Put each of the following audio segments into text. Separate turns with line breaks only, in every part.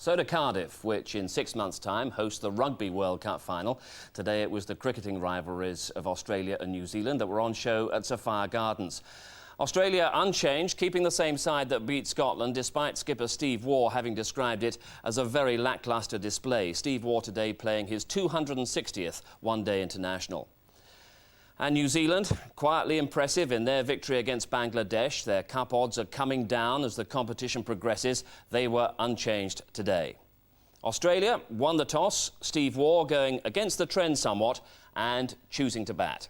So to Cardiff, which in 6 months' time hosts the Rugby World Cup final. Today it was the cricketing rivalries of Australia and New Zealand that were on show at Sapphire Gardens. Australia unchanged, keeping the same side that beat Scotland, despite skipper Steve Waugh having described it as a very lacklustre display. Steve Waugh today playing his 260th one-day international. And New Zealand, quietly impressive in their victory against Bangladesh. Their cup odds are coming down as the competition progresses. They were unchanged today. Australia won the toss, Steve Waugh going against the trend somewhat and choosing to bat.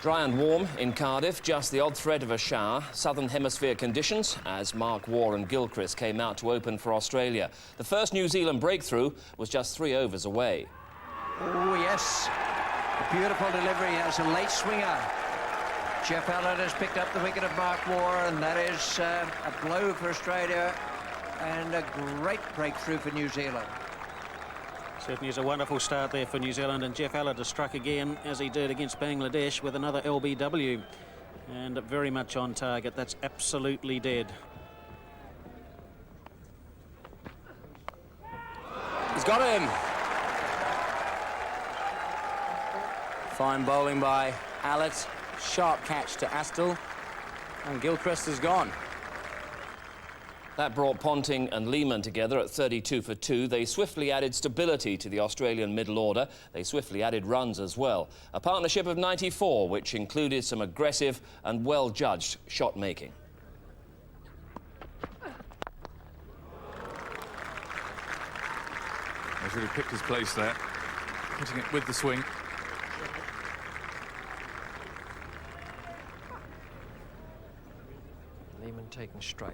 Dry and warm in Cardiff, just the odd threat of a shower. Southern Hemisphere conditions as Mark Waugh and Gilchrist came out to open for Australia. The first New Zealand breakthrough was just 3 overs away.
Oh, yes. A beautiful delivery as a late swinger. Jeff Allard has picked up the wicket of Mark Waugh, and that is a blow for Australia and a great breakthrough for New Zealand.
Certainly is a wonderful start there for New Zealand, and Jeff Allard has struck again, as he did against Bangladesh, with another LBW. And very much on target. That's absolutely dead.
He's got him. Fine bowling by Allard. Sharp catch to Astle. And Gilchrist is gone.
That brought Ponting and Lehmann together at 32 for 2. They swiftly added stability to the Australian middle order. They swiftly added runs as well. A partnership of 94, which included some aggressive and well-judged shot-making.
He's really picked his place there, hitting it with the swing.
Lehmann taken straight.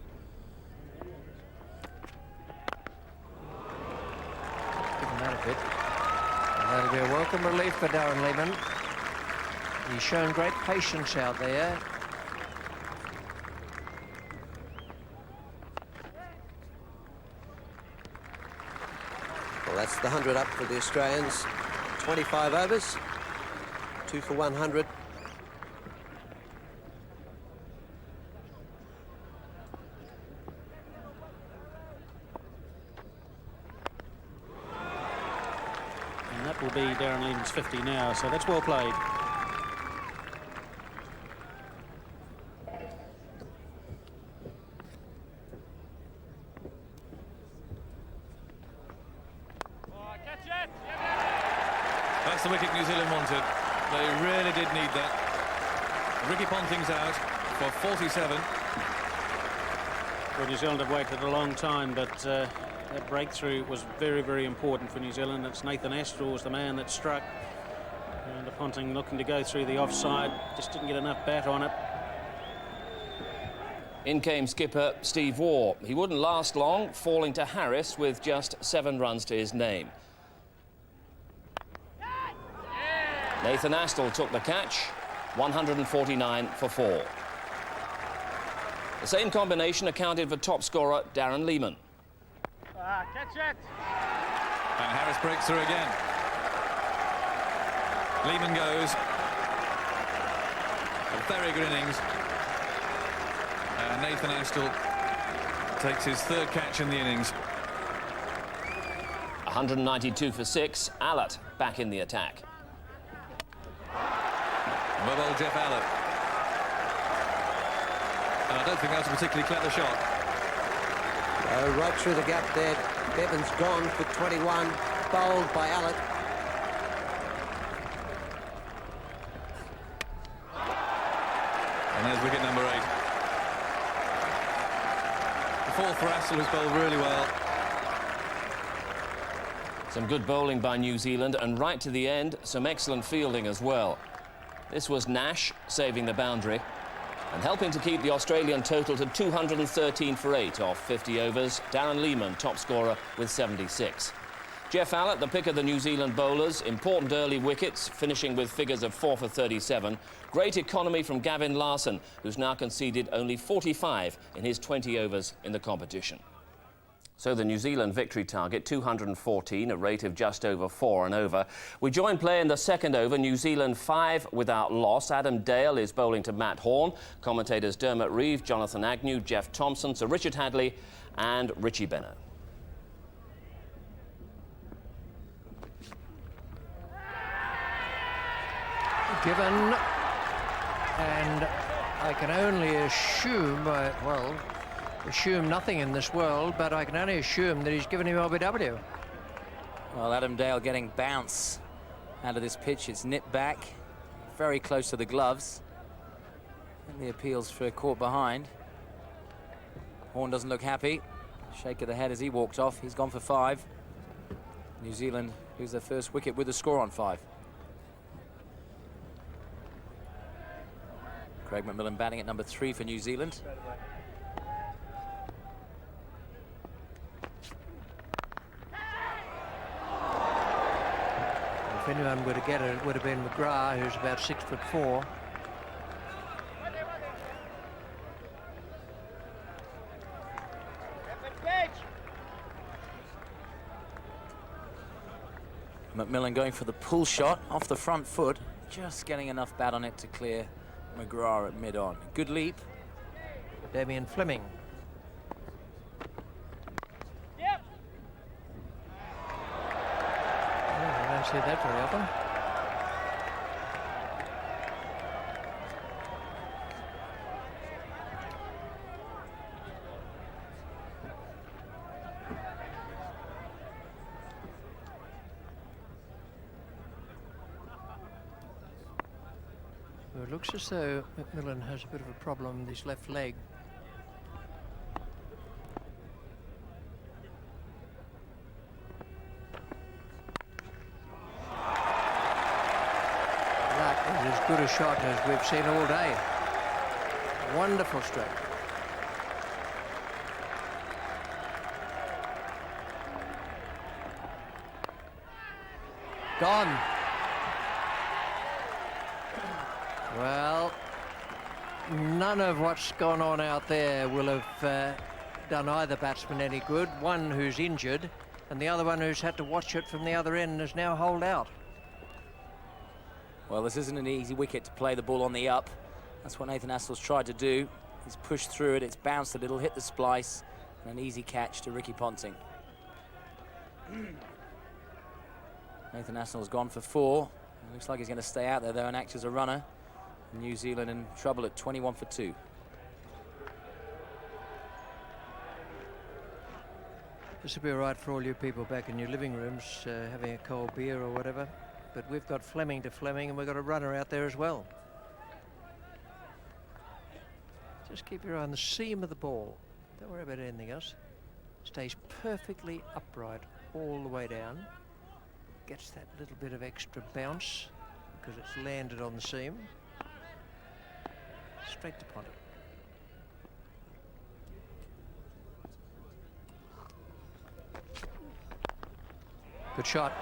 Given that a bit. And that'll be a welcome relief for Darren Lehmann. He's shown great patience out there.
Well, that's the 100 up for the Australians. 25 overs, 2 for 100.
And that will be Darren Lehmann's 50 now, so that's well played.
That's the wicket New Zealand wanted. They really did need that. Ricky Ponting's out for 47.
Well, New Zealand have waited a long time, but that breakthrough was very, very important for New Zealand. It's Nathan Astle was the man that struck. And the Ponting looking to go through the offside, just didn't get enough bat on it.
In came skipper Steve Waugh. He wouldn't last long, falling to Harris with just 7 runs to his name. Nathan Astle took the catch, 149 for 4. The same combination accounted for top scorer Darren Lehmann.
Catch it! And Harris breaks through again. Lehmann goes. A very good innings. And Nathan Astle takes his 3rd catch in the innings.
192 for 6. Allard back in the attack.
Well done, Jeff Allard. And I don't think that's a particularly clever shot.
Right through the gap there. Bevan's gone for 21, bowled by Allard.
And there's wicket number 8. The 4th for Astle was bowled really well.
Some good bowling by New Zealand, and right to the end, some excellent fielding as well. This was Nash saving the boundary and helping to keep the Australian total to 213 for 8 off 50 overs. Darren Lehmann, top scorer, with 76. Jeff Allard, the pick of the New Zealand bowlers. Important early wickets, finishing with figures of 4 for 37. Great economy from Gavin Larson, who's now conceded only 45 in his 20 overs in the competition. So the New Zealand victory target, 214, a rate of just over 4 and over. We join play in the second over, New Zealand 5 without loss. Adam Dale is bowling to Matt Horn. Commentators Dermot Reeve, Jonathan Agnew, Jeff Thompson, Sir Richard Hadley and Richie Benaud.
Given, and I can only assume, assume nothing in this world, but I can only assume that he's given him LBW.
Well, Adam Dale getting bounce out of this pitch. It's nipped back, very close to the gloves. And the appeals for a caught behind. Horn doesn't look happy. Shake of the head as he walks off. He's gone for 5. New Zealand lose their first wicket with the score on 5. Craig McMillan batting at number 3 for New Zealand.
If anyone were to get it, it would have been McGrath, who's about 6'4".
McMillan going for the pull shot off the front foot, just getting enough bat on it to clear McGrath at mid-on. Good leap.
Damien Fleming. Yep. I don't see that very often. Well, it looks as though McMillan has a bit of a problem with his left leg. That is as good a shot as we've seen all day. Wonderful stroke. Gone. Well, none of what's gone on out there will have done either batsman any good. One who's injured and the other one who's had to watch it from the other end is now holed out.
Well, this isn't an easy wicket to play the ball on the up. That's what Nathan Astle's tried to do. He's pushed through it, it's bounced a little, hit the splice, and an easy catch to Ricky Ponting. Nathan Astle's gone for 4. It looks like he's going to stay out there though and act as a runner. New Zealand in trouble at 21 for 2.
This will be all right for all you people back in your living rooms having a cold beer or whatever. But we've got Fleming to Fleming and we've got a runner out there as well. Just keep your eye on the seam of the ball. Don't worry about anything else. Stays perfectly upright all the way down. Gets that little bit of extra bounce because it's landed on the seam. Straight to Ponting. Good shot.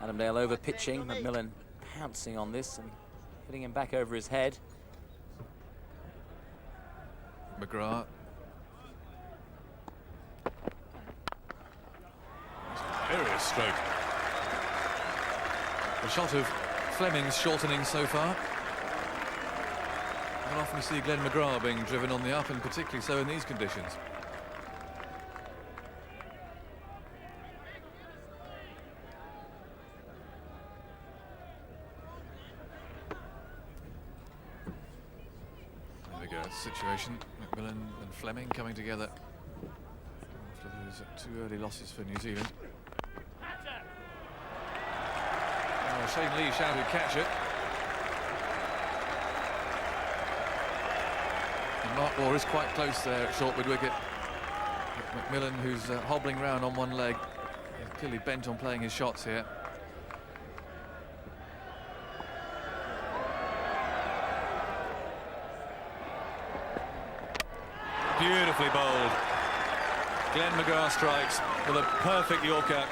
Adam Dale over pitching, McMillan pouncing on this and hitting him back over his head.
McGrath. Furious stroke. The shot of Fleming's shortening so far. We'll often see Glenn McGrath being driven on the up, and particularly so in these conditions. There we go, situation. McMillan and Fleming coming together after those 2 early losses for New Zealand. Oh, Shane Lee shouted catch it. And Mark Moore is quite close there at short mid wicket. McMillan, who's hobbling round on one leg, is clearly bent on playing his shots here. Beautifully bowled. Glenn McGrath strikes with a perfect Yorker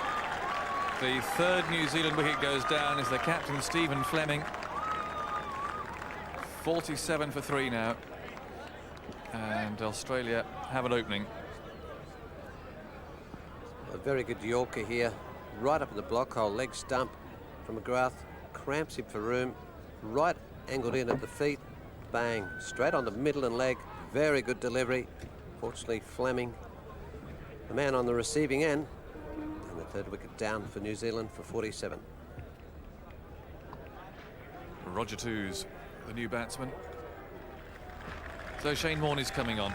The third New Zealand wicket goes down as the captain, Stephen Fleming. 47 for 3 now. And Australia have an opening.
A very good Yorker here, right up in the block hole, leg stump from McGrath, cramps him for room, right angled in at the feet, bang, straight on the middle and leg, very good delivery. Fortunately, Fleming, the man on the receiving end, and the third wicket down for New Zealand for 47.
Roger Toos, the new batsman. So Shane Warne is coming on.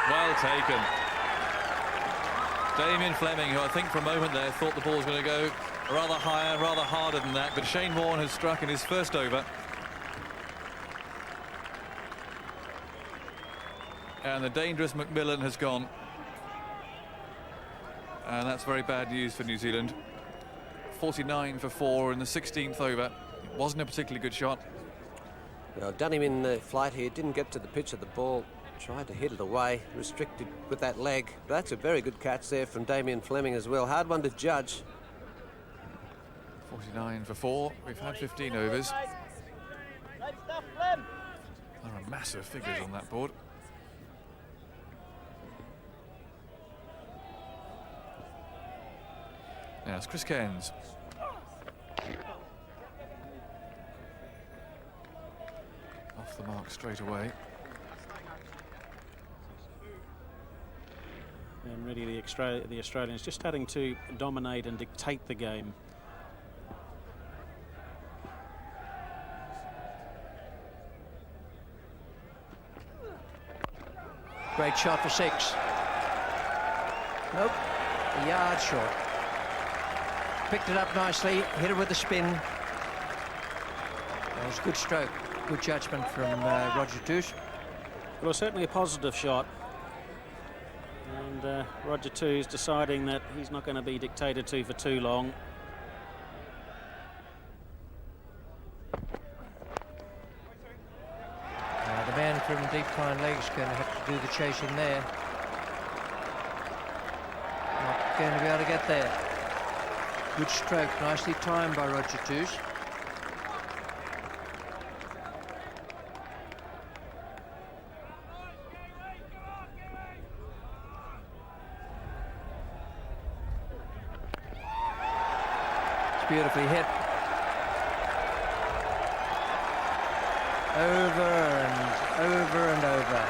Well taken. Damien Fleming, who I think for a moment there thought the ball was going to go rather higher, rather harder than that, but Shane Warne has struck in his first over. And the dangerous McMillan has gone. And that's very bad news for New Zealand. 49 for 4 in the 16th over. It wasn't a particularly good shot.
Well, done him in the flight here, didn't get to the pitch of the ball, tried to hit it away, restricted with that leg. But that's a very good catch there from Damien Fleming as well. Hard one to judge.
49 for 4. We've had 15 overs. There are massive figures on that board. Now it's Chris Cairns. Off the mark straight away.
And really the Australians just starting to dominate and dictate the game.
Great shot for 6. Nope, a yard short. Picked it up nicely, hit it with a spin. That was a good stroke, good judgment from Roger Toos.
It was certainly a positive shot. And Roger Toos deciding that he's not going to be dictated to for too long.
The man from deep fine legs going to have to do the chasing there. Not going to be able to get there. Good stroke, nicely timed by Roger Toos. It's beautifully hit. Over and over and over.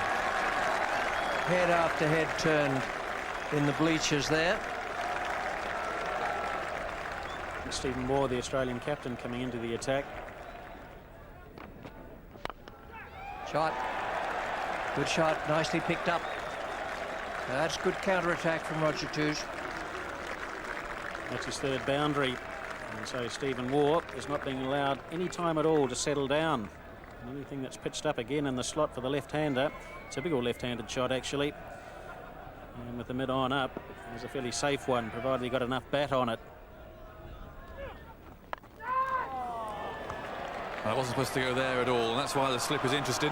Head after head turned in the bleachers there.
Stephen Moore, the Australian captain, coming into the attack.
Shot. Good shot, nicely picked up. That's good counter-attack from Roger Toos.
That's his third boundary. And so Stephen Moore is not being allowed any time at all to settle down. Anything that's pitched up again in the slot for the left-hander. Typical left-handed shot, actually. And with the mid-on up, it's a fairly safe one, provided he got enough bat on it.
Well, it wasn't supposed to go there at all, and that's why the slip is interested.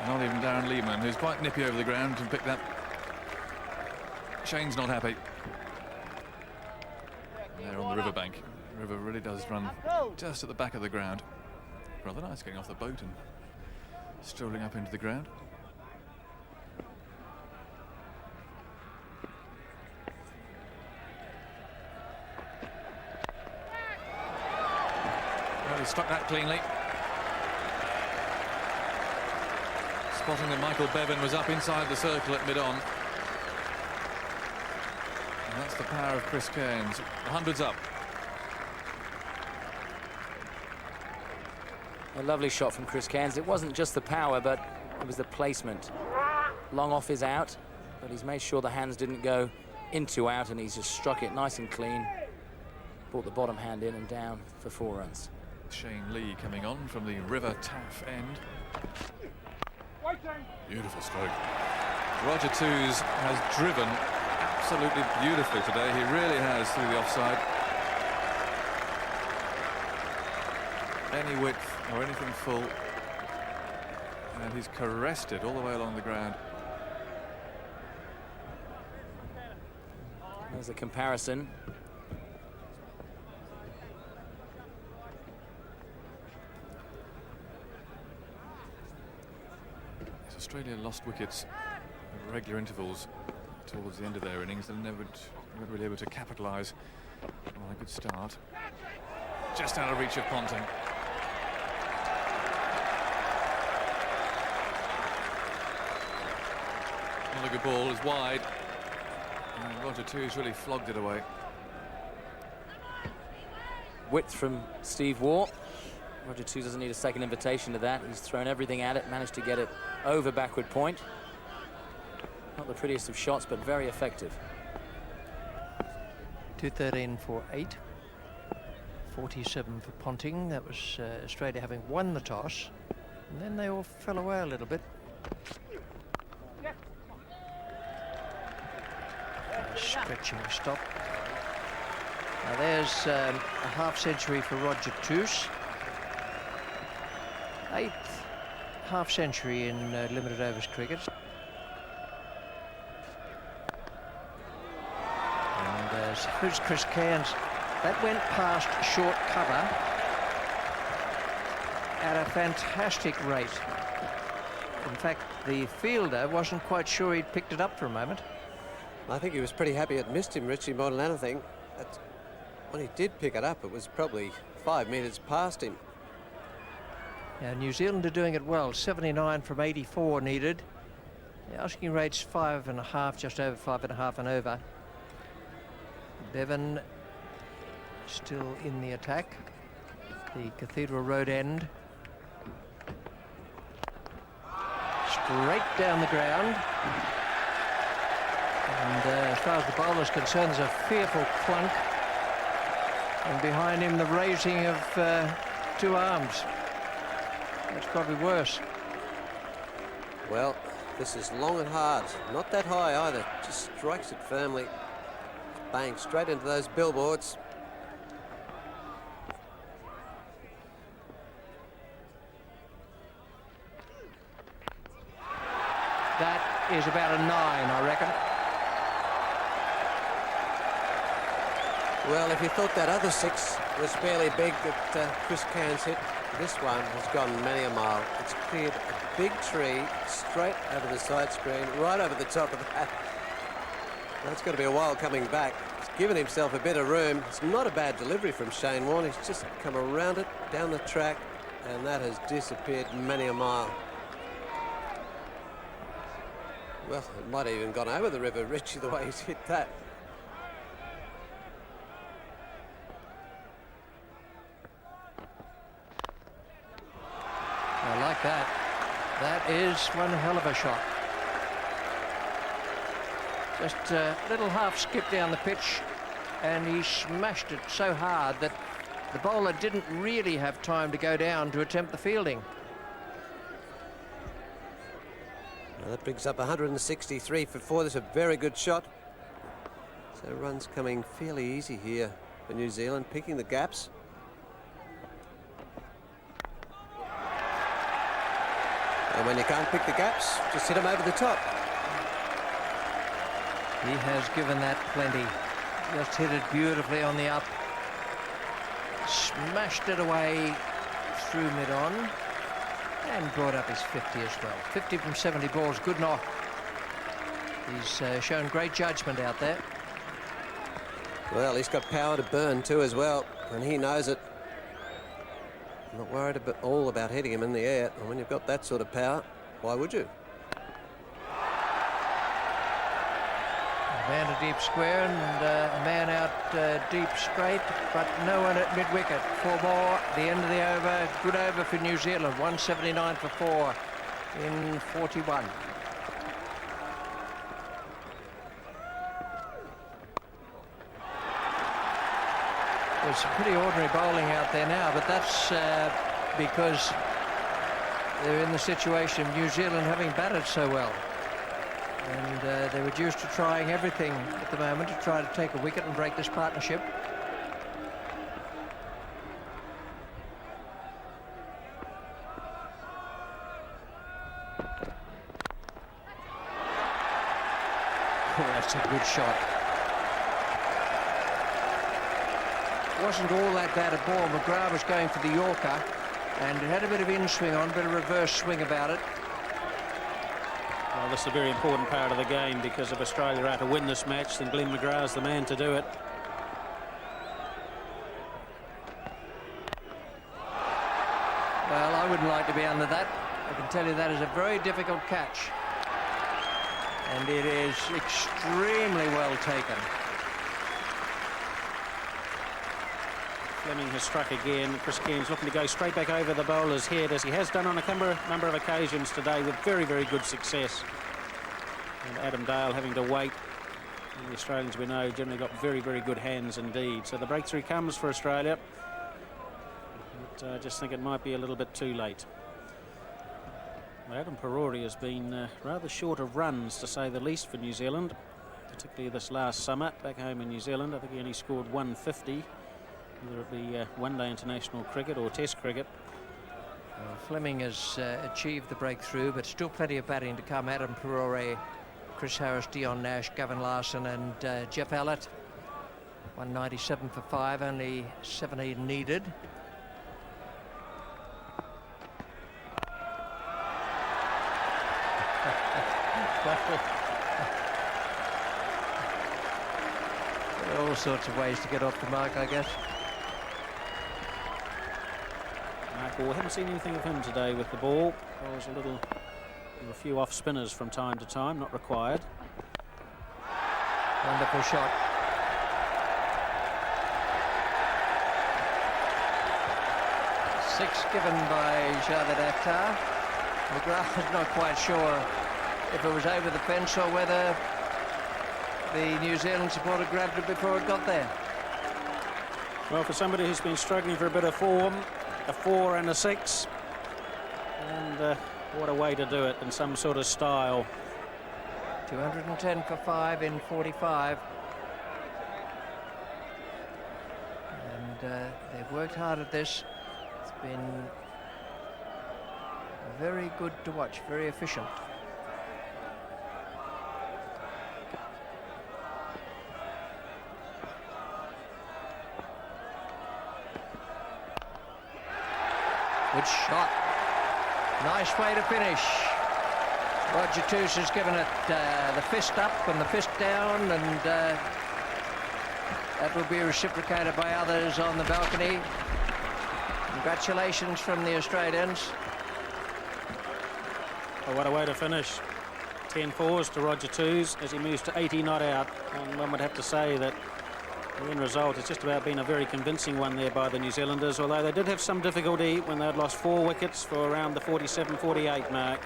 Not even Darren Lehman, who's quite nippy over the ground, can pick that. Shane's not happy. There on the riverbank. The river really does run just at the back of the ground. Rather nice getting off the boat and strolling up into the ground. Well, he struck that cleanly. Spotting that Michael Bevan was up inside the circle at mid-on. And that's the power of Chris Cairns. The 100's up.
A lovely shot from Chris Cairns. It wasn't just the power, but it was the placement. Long off is out, but he's made sure the hands didn't go into out, and he's just struck it nice and clean. Brought the bottom hand in and down for 4 runs.
Shane Lee coming on from the River Taff end. Beautiful stroke. Roger Toos has driven absolutely beautifully today. He really has through the offside. any width or anything full. And he's caressed it all the way along the ground.
There's a comparison.
Australia lost wickets at regular intervals towards the end of their innings, and they weren't really able to capitalise on a good start. Just out of reach of Ponting. Not a good ball, is wide. And Roger Two's really flogged it away.
Width from Steve Waugh. Roger Two doesn't need a second invitation to that. He's thrown everything at it, managed to get it over backward point. Not the prettiest of shots, but very effective.
213 for 8. 47 for Ponting. That was Australia having won the toss. And then they all fell away a little bit. Stretching stop. Now there's a half century for Roger Toos. 8th half century in limited overs cricket. And who's Chris Cairns? That went past short cover at a fantastic rate. In fact, the fielder wasn't quite sure he'd picked it up for a moment.
I think he was pretty happy it missed him, Richie, more than anything. When he did pick it up, it was probably 5 metres past him.
Now, New Zealand are doing it well. 79 from 84 needed. The asking rate's 5.5, just over 5.5 and over. Bevan still in the attack. The Cathedral Road end. Straight down the ground. And as far as the bowler's concerned, there's a fearful clunk. And behind him, the raising of 2 arms. That's probably worse.
Well, this is long and hard. Not that high either. Just strikes it firmly. Bang, straight into those billboards.
That is about a 9, I reckon.
Well, if you thought that other 6 was fairly big that Chris Cairns hit, this one has gone many a mile. It's cleared a big tree straight over the side screen, right over the top of that. That's going to be a while coming back. He's given himself a bit of room. It's not a bad delivery from Shane Warne. He's just come around it, down the track, and that has disappeared many a mile. Well, it might have even gone over the river, Richie, the way he's hit that.
I like that. That is one hell of a shot. Just a little half skip down the pitch, and he smashed it so hard that the bowler didn't really have time to go down to attempt the fielding.
Now that brings up 163 for 4. That's a very good shot. So runs coming fairly easy here for New Zealand, picking the gaps. And when you can't pick the gaps, just hit them over the top.
He has given that plenty. Just hit it beautifully on the up. Smashed it away through mid-on. And brought up his 50 as well. 50 from 70 balls, good knock. He's shown great judgment out there.
Well, he's got power to burn too as well, and he knows it. I'm not worried at all about hitting him in the air. And when you've got that sort of power, why would you?
A man to deep square and a man out deep straight, but no one at mid-wicket. 4 more, the end of the over. Good over for New Zealand, 179 for 4 in 41. There's some pretty ordinary bowling out there now, but that's because they're in the situation of New Zealand having batted so well. And they're reduced to trying everything at the moment to try to take a wicket and break this partnership. That's a good shot. Wasn't all that bad a ball. McGrath was going for the Yorker, and it had a bit of in-swing on, a bit of reverse swing about it.
Well, this is a very important part of the game, because if Australia are to win this match, then Glenn McGrath's the man to do it.
Well, I wouldn't like to be under that. I can tell you that is a very difficult catch. And it is extremely well taken.
Fleming has struck again. Chris Cairns looking to go straight back over the bowler's head, as he has done on a number of occasions today with very, very good success. And Adam Dale having to wait. And the Australians, we know, generally got very, very good hands indeed. So the breakthrough comes for Australia. But I just think it might be a little bit too late. Well, Adam Perori has been rather short of runs, to say the least, for New Zealand, particularly this last summer back home in New Zealand. I think he only scored 150. Whether it be one-day international cricket or test cricket.
Well, Fleming has achieved the breakthrough, but still plenty of batting to come. Adam Perore, Chris Harris, Dion Nash, Gavin Larson and Jeff Allett. 197 for 5, only 17 needed. There are all sorts of ways to get off the mark, I guess.
We haven't seen anything of him today with the ball. There was a few off spinners from time to time, not required.
Wonderful shot. Six given by Javed Akhtar. McGrath is not quite sure if it was over the fence or whether the New Zealand supporter grabbed it before it got there.
Well, for somebody who's been struggling for a bit of form, a 4 and a 6, and what a way to do it in some sort of style.
210 for 5 in 45. And they've worked hard at this. It's been very good to watch, very efficient. Good shot. Nice way to finish. Roger Toos has given it the fist up and the fist down, and that will be reciprocated by others on the balcony. Congratulations from the Australians.
Oh, what a way to finish. 10 fours to Roger Toos as he moves to 80 not out, and one would have to say that the end result has just about been a very convincing one there by the New Zealanders, although they did have some difficulty when they had lost 4 wickets for around the 47-48 mark.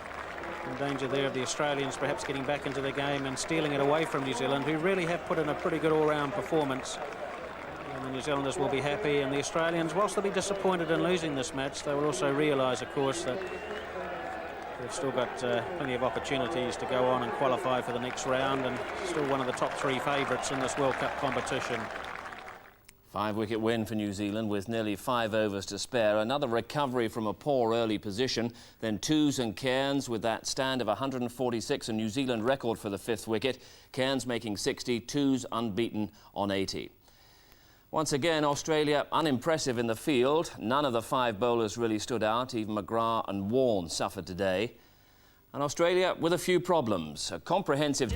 In danger there of the Australians perhaps getting back into the game and stealing it away from New Zealand, who really have put in a pretty good all-round performance. And the New Zealanders will be happy, and the Australians, whilst they'll be disappointed in losing this match, they will also realise, of course, that they've still got plenty of opportunities to go on and qualify for the next round, and still one of the top 3 favourites in this World Cup competition.
5-wicket win for New Zealand with nearly 5 overs to spare. Another recovery from a poor early position. Then Toos and Cairns with that stand of 146, a New Zealand record for the 5th wicket. Cairns making 60, Toos unbeaten on 80. Once again, Australia unimpressive in the field. None of the 5 bowlers really stood out. Even McGrath and Warne suffered today. And Australia with a few problems. A comprehensive...